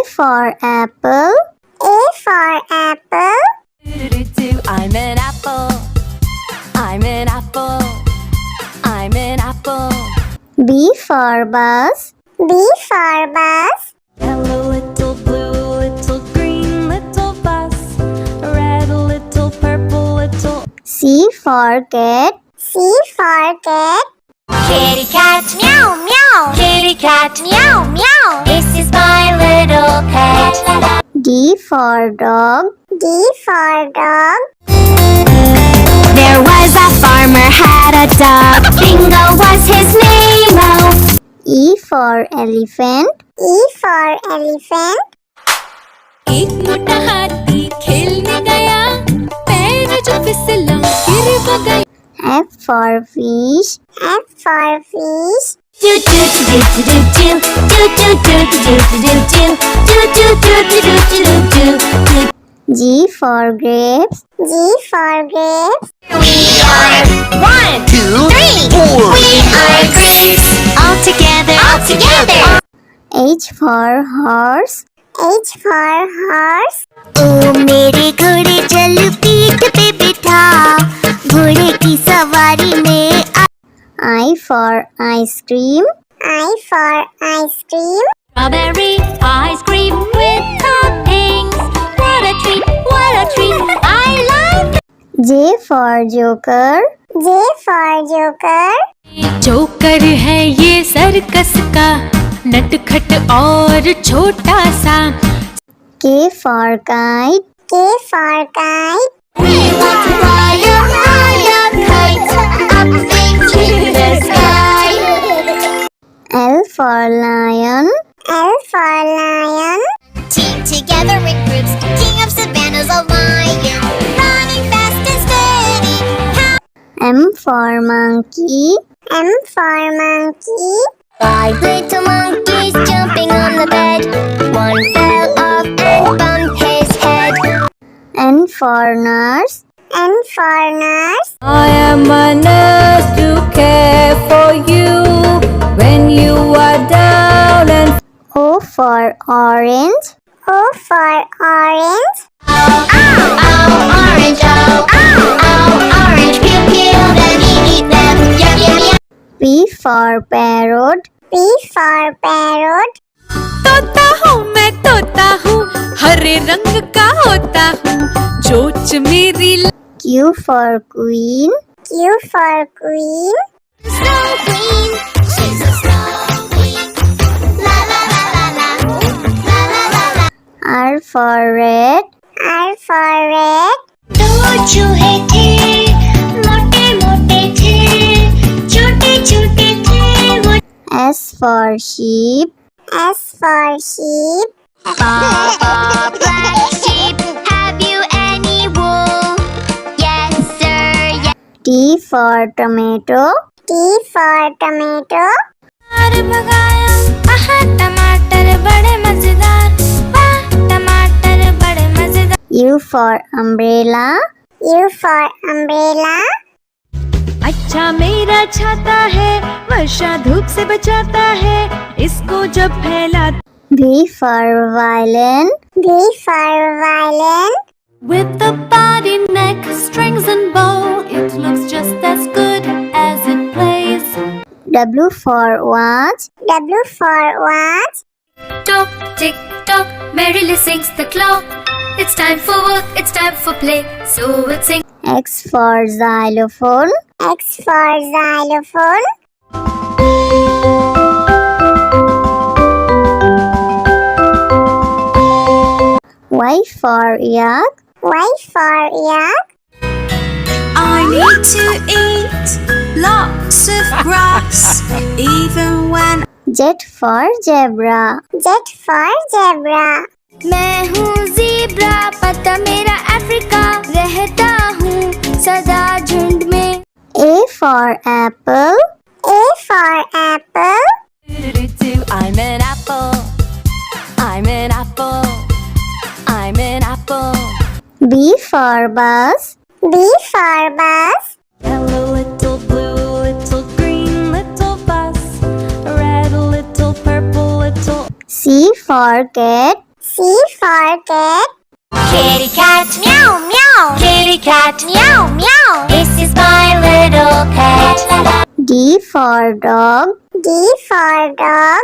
for apple. A for apple. I'm an apple. I'm an apple. I'm an apple. B for bus. B for bus. Hello, little blue, little green, little bus. Red, little purple, little. C for cat. C for cat. Kitty cat, meow meow. Kitty cat, meow meow. This is my little pet. D for dog. D for dog. There was a farmer had a dog. Bingo was his name. Oh. E for elephant. E for elephant. एक मोटा हाथी खेलने गया, पैर जो फिसला गिर वो गया. F for fish. F for fish. Do do do do do do do do do do do do do do do do do do do. G for grapes. G for grapes. We are 1, 2, 3, 4. We are grapes. All together. All together. H for horse. H for horse. ओ मेरे घोड़े चल पीठ पे बिठा, घोड़े की सवारी में. I for ice cream. I for ice cream. Strawberry ice cream with toppings. What a treat, what a treat. I like it. J for joker. J for joker. Joker है ये सर्कस का, नटखट और छोटा सा. K for kite. K for kite. We want to fly a high kite up into the sky. L for lion. L for lion. Team together in groups, king of savannah's a lion, running fast and steady. M for monkey. M for monkey. 5 little monkeys jumping on the bed. One fell off and bumped his head. N for nurse. N for nurse. I am a nurse to care for you when you are down and. O for orange. O for orange. Ow, orange, orange, pew, pew, then eat them, yum, yum, yum. P for parrot. P for parrot. तोता हूँ मैं तोता हूँ, हरे रंग का होता हूँ, चोंच मेरी. Q for queen. Q for queen. Snow queen, she's a snow queen. La la la la la, la la la la. R for red. R for red. दो चूहे थे, मोटे मोटे थे, छोटे छोटे थे वो. S for sheep. S for sheep. Papa, black sheep, have you any wool? Yes, sir, yes. T for tomato. T for tomato. भगाया, आहा टमाटर बड़े मजेदार, वाह टमाटर बड़े मजेदार. U for umbrella. U for umbrella. अच्छा मेरा छाता है, वर्षा धूप से बचाता है, इसको जब फैला. V for violin. V for violin. With the body, neck, strings and bow, it looks just as good as it plays. W for watch. W for watch. Tock, tick, tock, merrily sings the clock. It's time for work, it's time for play, so we'll sing. X for xylophone. X for xylophone. Y for yak. Y for yak. I need to eat lots of grass, even when. Z for zebra. Z for zebra. मैं हूँ zebra, पता मेरा Africa, रहता हूँ सदा झुंड में. A for apple. A for apple. I'm an apple. I'm an apple. I'm an apple. B for bus. B for bus. Hello, little blue, little green, little bus. Red, little purple, little. C for cat. for cat. Kitty cat meow meow. Kitty cat meow meow. This is my little cat. D for dog. D for dog.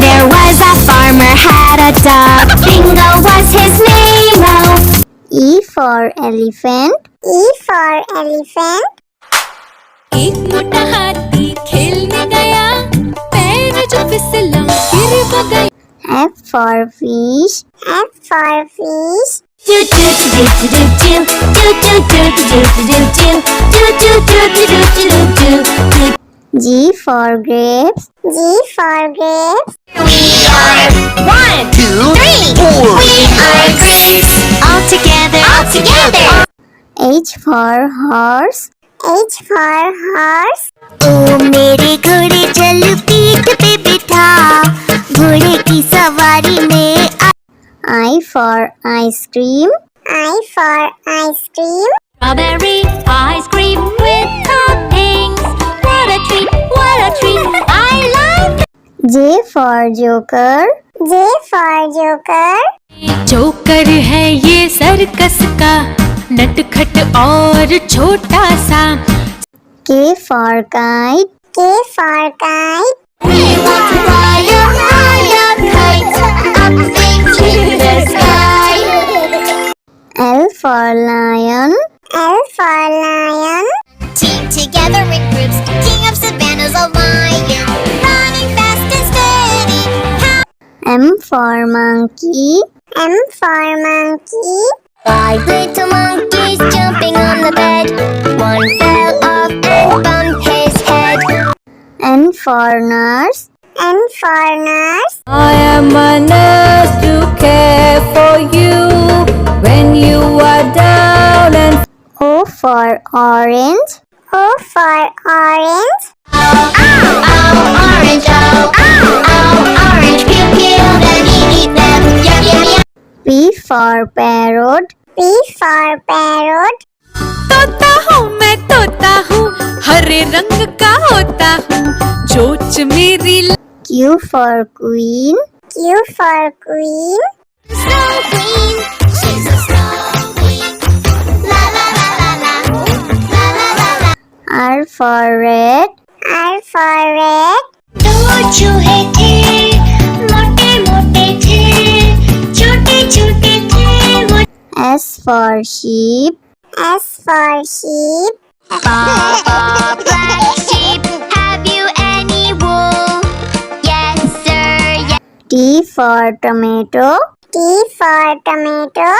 There was a farmer had a dog. Bingo was his name. Oh. E for elephant. E for elephant. एक मोटा हाथी खेलने गया, पैर जो फिसला गिर वो गया। F for fish. F for fish. Do do do do do do do do do do do do do do do do do do do do. G for grapes. G for grapes. We are 1, 2, 3, 4. We are grapes. All together. All together. H for horse. H for horse. ओ मेरे घोड़े चल पीठ पे बिठा, घोड़े की सवारी में I for ice cream. I for ice cream. Strawberry ice cream with toppings. What a treat, what a treat. I like it. J for joker. J for joker. Joker है ये सर्कस का, नटखट और छोटा सा। K for kite. K for kite. We want to fly a higher kite up into the sky. L for lion. L for lion. Team together in groups, king of savannah's a lion, running fast and steady. M for monkey. M for monkey. 5 little monkeys jumping on the bed. One fell off and bumped his head. N for nurse. N for nurse. I am a nurse to care for you when you are down and O for orange. O for orange. Orange, orange, peel, peel them, eat them, yum, yum, yum. P for parrot. P for parrot. तोता हूँ मैं तोता हूँ, हरे रंग का होता हूँ, चोंच मेरी Q for queen. Q for queen. Snow Queen, she's a snow queen. La la la la la, la la la la. R for red. R for red. दो चूहे थे, मोटे मोटे थे, छोटे छोटे थे वो। S for sheep. S for sheep. Papa, black sheep, have you any wool? Yes, sir, yes. T for tomato. T for tomato.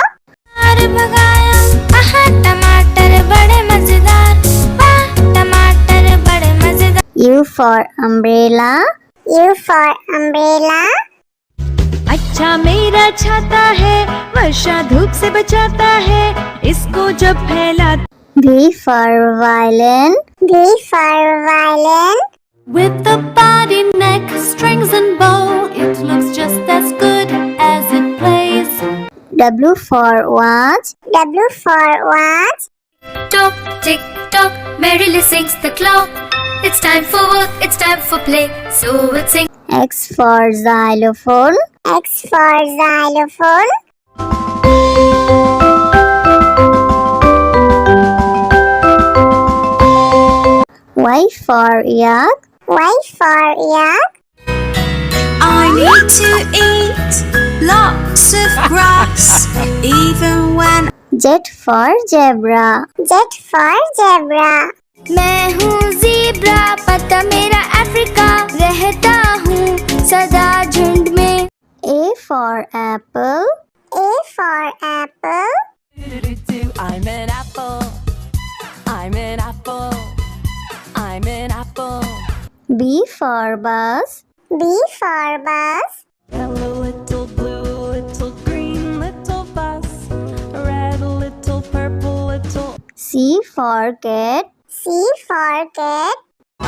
टमाटर बड़े मजेदार, वाह टमाटर बड़े मजेदार। U for umbrella. U for umbrella. अच्छा मेरा छाता है, वर्षा धूप से बचाता है, इसको जब फैला। V for violin. V for violin. With the body, neck, strings and bow, it looks just as good as it plays. W for watch. W for watch. Tock, tick, tock, merrily sings the clock. It's time for work, it's time for play, so it sings. X for xylophone. X for xylophone. Y for yak. Y for yak. I need to eat lots of grass, even when Z for zebra. Z for zebra. मैं हूँ zebra, पता मेरा Africa, रहता हूँ सदा झुंड में। A for apple. A for apple. I'm an apple. I'm an apple. I'm an apple. B for bus. B for bus. Hello, little blue, little green, little bus. Red, little purple, little. C for cat. C for cat.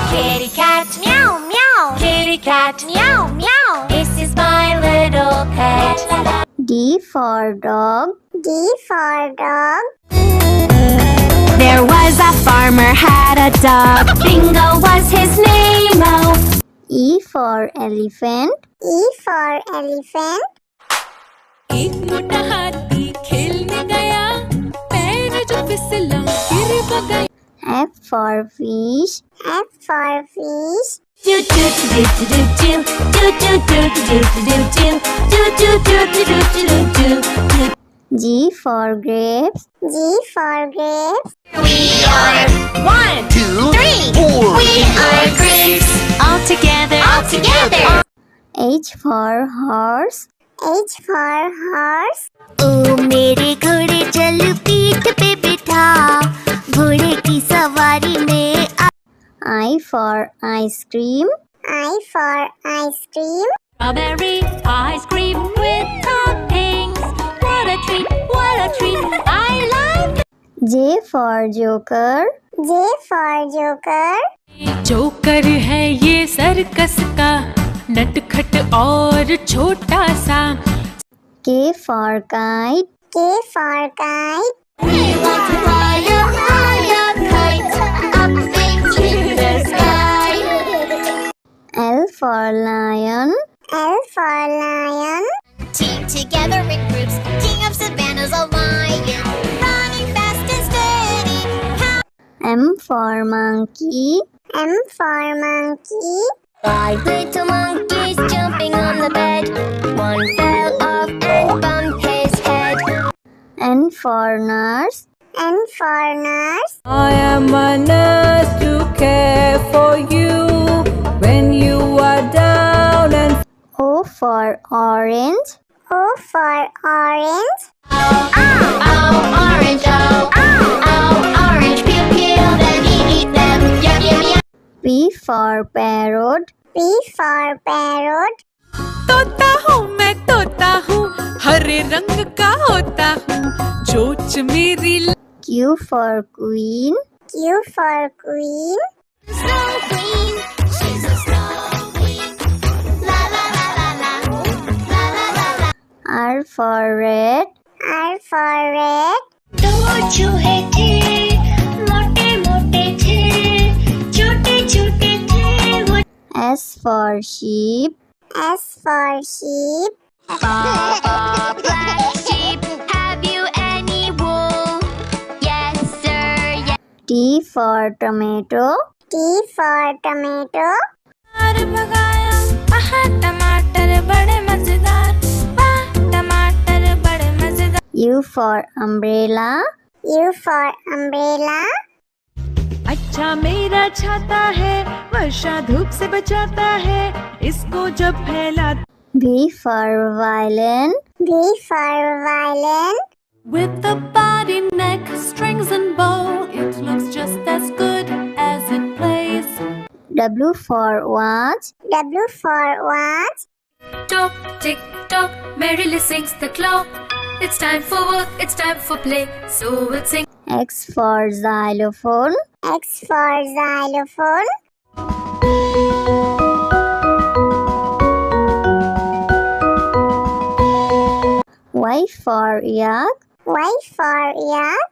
Kitty cat meow meow. Kitty cat meow meow. This is my little pet. D for dog. D for dog. There was a farmer had a dog. Bingo was his name. Oh. E for elephant. E for elephant. एक मोटा हाथी खेलने गया, पैर जो फिसला गिर वो गया। F for fish. F for fish. Do do do do do do do do do do do do do do do do do do do. G for grapes. G for grapes. We are 1, 2, 3, 4. We are grapes. All together. All together. H for horse. H for horse. ओ मेरे घोड़े चल पीठ पे बिठा, घोड़े की सवारी में I for ice cream. I for ice cream. Strawberry ice cream with toppings. What a treat, what a treat. I like it. J for joker. J for joker. Joker है ये सर्कस का, नटखट और छोटा सा। K for kite. K for kite. We want to fly a high kite up into the sky. L for lion. L for lion. Team together in groups, king of savannah's a lion, running fast and steady. M for monkey. M for monkey. 5 little monkeys jumping on the bed. One fell off and bumped his head. N for nurse. N for nurse. I am a nurse to care for you when you are down and O for orange. O for orange. Orange, orange, peel, peel them, eat them, yum, yum, yum. P for parrot. P for parrot. तोता हूँ मैं तोता हूँ, हरे रंग का होता हूँ, चोंच मेरी Q for queen. Q for queen. Snow queen, she's a snow queen. La la la la la, la la la la. R for red. R for red. दो चूहे थे, मोटे मोटे थे, छोटे छोटे थे वो। S for sheep. S for sheep. Black sheep, have you any wool? Yes, sir, yes. T for tomato. T for tomato. भगाया, आहा टमाटर बड़े मजेदार, वाह टमाटर बड़े मजेदार। U for umbrella. U for umbrella. अच्छा मेरा छाता है, वर्षा धूप से बचाता है, इसको जब फैला। V for violin. V for violin. With a body, neck, strings and bow, it looks just as good as it plays. W for watch. W for watch. Tock, tick, tock, merrily sings the clock. It's time for work, it's time for play, so we'll sing. X for xylophone. X for xylophone. Y for yak. Y for yak.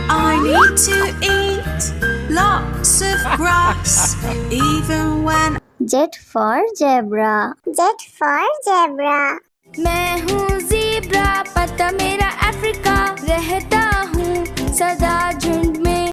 I need to eat lots of grass, even when Z for zebra. Z for zebra. मैं हूँ zebra, पता मेरा Africa, रहता हूँ सदा झुंड में।